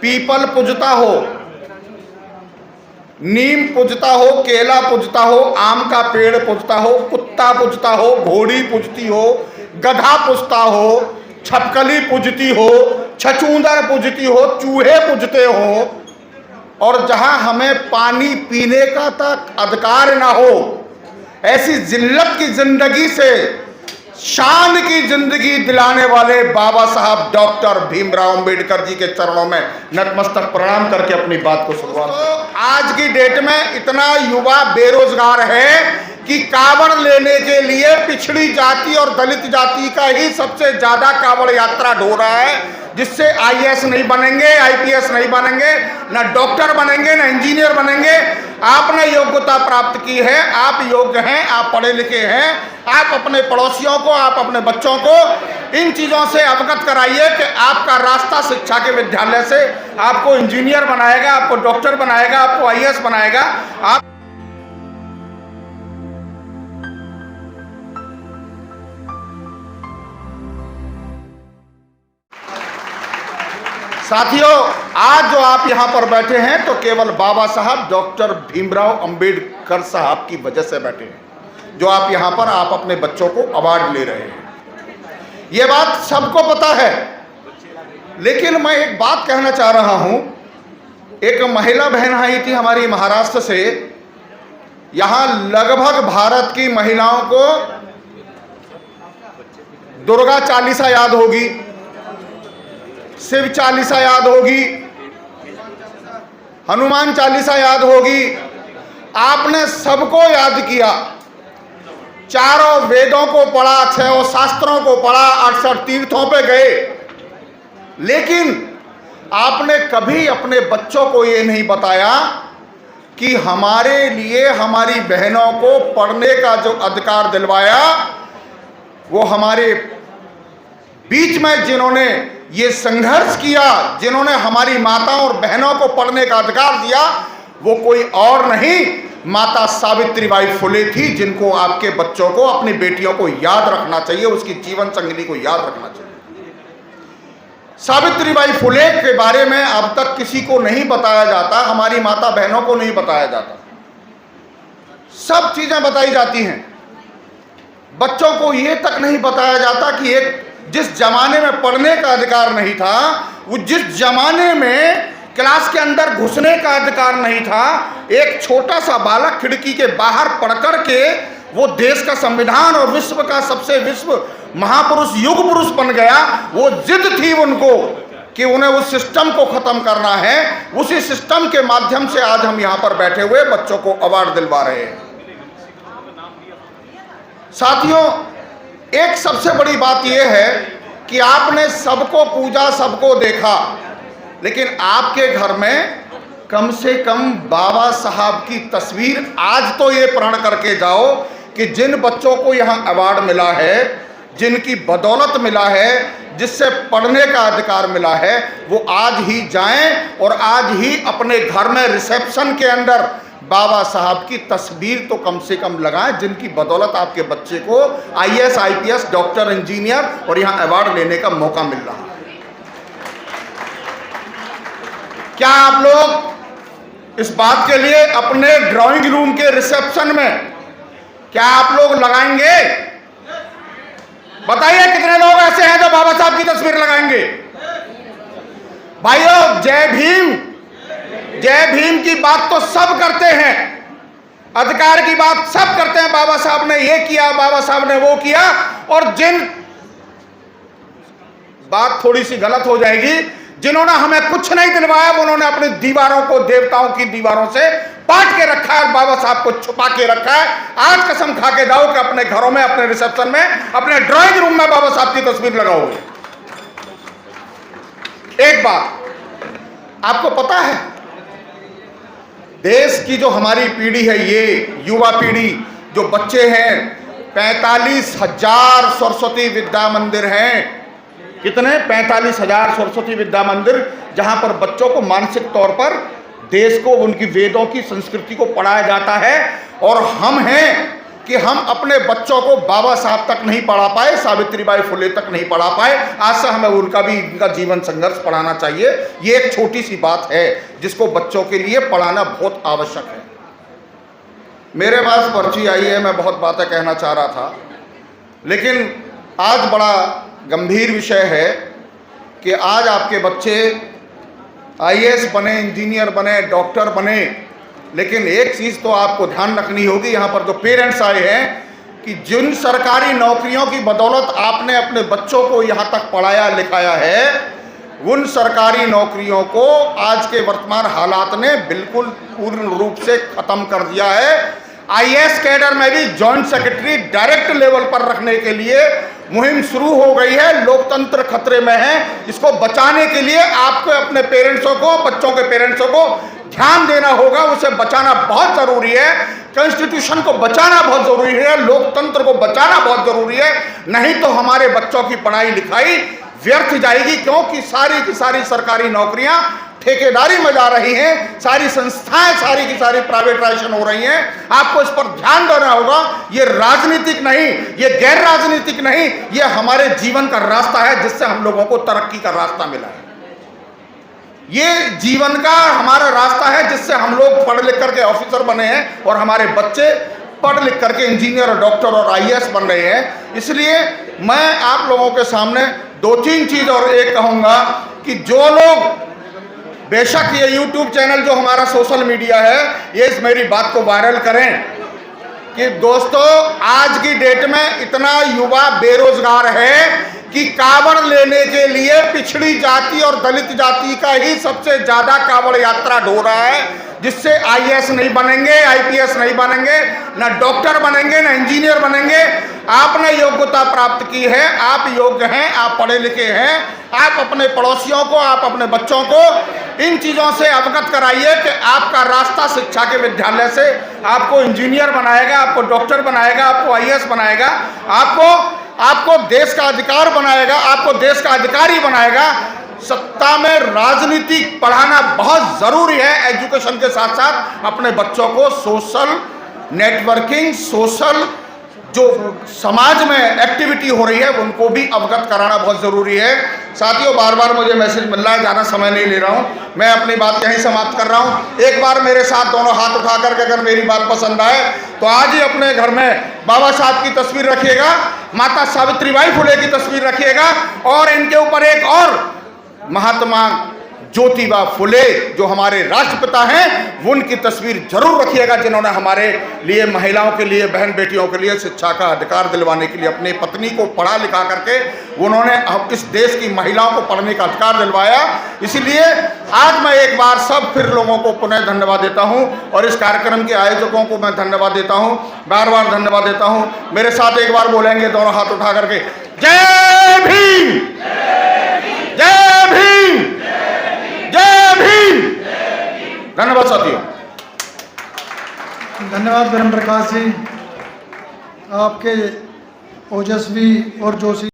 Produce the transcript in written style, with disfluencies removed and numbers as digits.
People पूजता हो, नीम पूजता हो, केला पूजता हो, आम का पेड़ पूजता हो, कुत्ता पूजता हो, घोड़ी पूजती हो, गधा पूजता हो, छपकली पूजती हो, छछूंदर पूजती हो, चूहे पूजते हो, और जहां हमें पानी पीने का तक अधिकार ना हो, ऐसी जिल्लत की जिंदगी से शान की जिंदगी दिलाने वाले बाबा साहब डॉक्टर भीमराव अंबेडकर जी के चरणों में नतमस्तक प्रणाम करके अपनी बात को शुरुआत। तो आज की डेट में इतना युवा बेरोजगार है कि कावड़ लेने के लिए पिछड़ी जाति और दलित जाति का ही सबसे ज्यादा कावड़ यात्रा ढो रहा है, जिससे आईएएस नहीं बनेंगे, आईपीएस नहीं बनेंगे, ना डॉक्टर बनेंगे, ना इंजीनियर बनेंगे। आपने योग्यता प्राप्त की है, आप योग्य हैं, आप पढ़े लिखे हैं, आप अपने पड़ोसियों को, आप अपने बच्चों को इन चीज़ों से अवगत कराइए कि आपका रास्ता शिक्षा के विद्यालय से आपको इंजीनियर बनाएगा, आपको डॉक्टर बनाएगा, आपको आईएएस बनाएगा। आप साथियों, आज जो आप यहां पर बैठे हैं तो केवल बाबा साहब डॉक्टर भीमराव अंबेडकर साहब की वजह से बैठे हैं। जो आप यहां पर आप अपने बच्चों को अवार्ड ले रहे हैं, यह बात सबको पता है, लेकिन मैं एक बात कहना चाह रहा हूं। एक महिला बहन आई थी हमारी महाराष्ट्र से। यहां लगभग भारत की महिलाओं को दुर्गा चालीसा याद होगी, शिव चालीसा याद होगी, हनुमान चालीसा याद होगी। आपने सबको याद किया, चारों वेदों को पढ़ा, 6 शास्त्रों को पढ़ा, 68 तीर्थों पे गए, लेकिन आपने कभी अपने बच्चों को ये नहीं बताया कि हमारे लिए हमारी बहनों को पढ़ने का जो अधिकार दिलवाया, वो हमारे बीच में जिन्होंने ये संघर्ष किया, जिन्होंने हमारी माताओं और बहनों को पढ़ने का अधिकार दिया, वो कोई और नहीं, माता सावित्रीबाई फुले थी, जिनको आपके बच्चों को, अपनी बेटियों को याद रखना चाहिए, उसकी जीवन संगिनी को याद रखना चाहिए। सावित्रीबाई फुले के बारे में अब तक किसी को नहीं बताया जाता, हमारी माता बहनों को नहीं बताया जाता। सब चीजें बताई जाती हैं, बच्चों को ये तक नहीं बताया जाता कि एक जिस जमाने में पढ़ने का अधिकार नहीं था, वो जिस जमाने में क्लास के अंदर घुसने का अधिकार नहीं था, एक छोटा सा बालक खिड़की के बाहर पढ़ कर के वो देश का संविधान और विश्व का सबसे विश्व महापुरुष युग पुरुष बन गया। वो जिद थी उनको कि उन्हें उस सिस्टम को खत्म करना है। उसी सिस्टम के माध्यम से आज हम यहाँ पर बैठे हुए बच्चों को अवार्ड दिलवा रहे हैं। साथियों, एक सबसे बड़ी बात यह है कि आपने सबको पूजा, सबको देखा, लेकिन आपके घर में कम से कम बाबा साहब की तस्वीर आज तो ये प्रण करके जाओ कि जिन बच्चों को यहाँ अवार्ड मिला है, जिनकी बदौलत मिला है, जिससे पढ़ने का अधिकार मिला है, वो आज ही जाएं और आज ही अपने घर में रिसेप्शन के अंदर बाबा साहब की तस्वीर तो कम से कम लगाएं, जिनकी बदौलत आपके बच्चे को आईएएस, आईपीएस, डॉक्टर, इंजीनियर और यहां अवार्ड लेने का मौका मिल रहा है। क्या आप लोग इस बात के लिए अपने ड्राइंग रूम के रिसेप्शन में क्या आप लोग लगाएंगे? बताइए कितने लोग ऐसे हैं जो बाबा साहब की तस्वीर लगाएंगे? भाइयों, जय भीम, जय भीम की बात तो सब करते हैं, अधिकार की बात सब करते हैं। बाबा साहब ने ये किया, बाबा साहब ने वो किया, और जिन बात थोड़ी सी गलत हो जाएगी, जिन्होंने हमें कुछ नहीं दिलवाया, उन्होंने अपनी दीवारों को देवताओं की दीवारों से पाट के रखा है, बाबा साहब को छुपा के रखा है। आज कसम खा के जाओ कि अपने घरों में, अपने रिसेप्शन में, अपने ड्राइंग रूम में बाबा साहब की तस्वीर लगाओगे। एक बात आपको पता है, देश की जो हमारी पीढ़ी है, ये युवा पीढ़ी, जो बच्चे हैं, 45,000 सरस्वती विद्या मंदिर हैं। कितने? 45,000 सरस्वती विद्या मंदिर, जहां पर बच्चों को मानसिक तौर पर देश को, उनकी वेदों की संस्कृति को पढ़ाया जाता है। और हम हैं कि हम अपने बच्चों को बाबा साहब तक नहीं पढ़ा पाए, सावित्रीबाई फुले तक नहीं पढ़ा पाए, आज से हमें उनका जीवन संघर्ष पढ़ाना चाहिए। ये एक छोटी सी बात है जिसको बच्चों के लिए पढ़ाना बहुत आवश्यक है। मेरे पास पर्ची आई है, मैं बहुत बातें कहना चाह रहा था, लेकिन आज बड़ा गंभीर विषय है कि आज आपके बच्चे IAS बने, इंजीनियर बने, डॉक्टर बने, लेकिन एक चीज़ तो आपको ध्यान रखनी होगी, यहाँ पर जो पेरेंट्स आए हैं, कि जिन सरकारी नौकरियों की बदौलत आपने अपने बच्चों को यहाँ तक पढ़ाया लिखाया है, उन सरकारी नौकरियों को आज के वर्तमान हालात ने बिल्कुल पूर्ण रूप से ख़त्म कर दिया है। IAS कैडर में भी जॉइंट सेक्रेटरी डायरेक्ट लेवल पर रखने के लिए मुहिम शुरू हो गई है। लोकतंत्र खतरे में है। इसको बचाने के लिए आपको अपने पेरेंट्सों को, बच्चों के पेरेंट्सों को ध्यान देना होगा। उसे बचाना बहुत जरूरी है। कॉन्स्टिट्यूशन को बचाना बहुत जरूरी है। लोकतंत्र को बचाना बहुत जरूरी है। नहीं तो हमारे बच्चों की पढ़ाई लिखाई व्यर्थ जाएगी, क्योंकि सारी की सारी सरकारी नौकरियां ठेकेदारी में जा रही हैं, सारी संस्थाएं सारी की सारी प्राइवेटाइजेशन हो रही हैं। आपको इस पर ध्यान देना होगा। ये राजनीतिक नहीं, ये गैर राजनीतिक नहीं, ये हमारे जीवन का रास्ता है जिससे हम लोगों को तरक्की का रास्ता मिला है। ये जीवन का हमारा रास्ता है जिससे हम लोग पढ़ लिख करके ऑफिसर बने हैं और हमारे बच्चे पढ़ लिख करके इंजीनियर और डॉक्टर और IAS बन रहे हैं। इसलिए मैं आप लोगों के सामने दो तीन चीज और एक कहूंगा कि जो लोग, बेशक ये YouTube चैनल जो हमारा सोशल मीडिया है, ये इस मेरी बात को वायरल करें कि दोस्तों आज की डेट में इतना युवा बेरोजगार है कि कावड़ लेने के लिए पिछड़ी जाति और दलित जाति का ही सबसे ज्यादा कावड़ यात्रा ढो रहा है, जिससे IAS नहीं बनेंगे, IPS नहीं बनेंगे, ना डॉक्टर बनेंगे, ना इंजीनियर बनेंगे। आपने योग्यता प्राप्त की है, आप योग्य हैं, आप पढ़े लिखे हैं। आप अपने पड़ोसियों को, आप अपने बच्चों को इन चीज़ों से अवगत कराइए कि आपका रास्ता शिक्षा के विद्यालय से आपको इंजीनियर बनाएगा, आपको डॉक्टर बनाएगा, आपको IAS बनाएगा, आपको देश का अधिकार बनाएगा, आपको देश का अधिकारी बनाएगा। सत्ता में राजनीति पढ़ाना बहुत जरूरी है। एजुकेशन के साथ साथ अपने बच्चों को सोशल नेटवर्किंग, सोशल जो समाज में एक्टिविटी हो रही है उनको भी अवगत कराना बहुत ज़रूरी है। साथियों, बार बार मुझे मैसेज मिल रहा है, ज़्यादा समय नहीं ले रहा हूँ, मैं अपनी बात यहीं समाप्त कर रहा हूँ। एक बार मेरे साथ दोनों हाथ उठा करके अगर मेरी बात पसंद आए तो आज ही अपने घर में बाबा साहब की तस्वीर रखिएगा, माता सावित्रीबाई फुले की तस्वीर रखिएगा और इनके ऊपर एक और महात्मा ज्योतिबा फुले जो हमारे राष्ट्रपिता हैं, उनकी तस्वीर जरूर रखिएगा, जिन्होंने हमारे लिए, महिलाओं के लिए, बहन बेटियों के लिए शिक्षा का अधिकार दिलवाने के लिए अपनी पत्नी को पढ़ा लिखा करके उन्होंने इस देश की महिलाओं को पढ़ने का अधिकार दिलवाया। इसीलिए आज मैं एक बार सब फिर लोगों को पुनः धन्यवाद देता हूं और इस कार्यक्रम के आयोजकों को मैं धन्यवाद देता हूं, बार बार धन्यवाद देता हूं। मेरे साथ एक बार बोलेंगे दोनों हाथ उठा करके, जय भीम, जय भीम, जय भीम। धन्यवाद साथियों। धन्यवाद ब्रह्म प्रकाश जी, आपके ओजस्वी और जोशी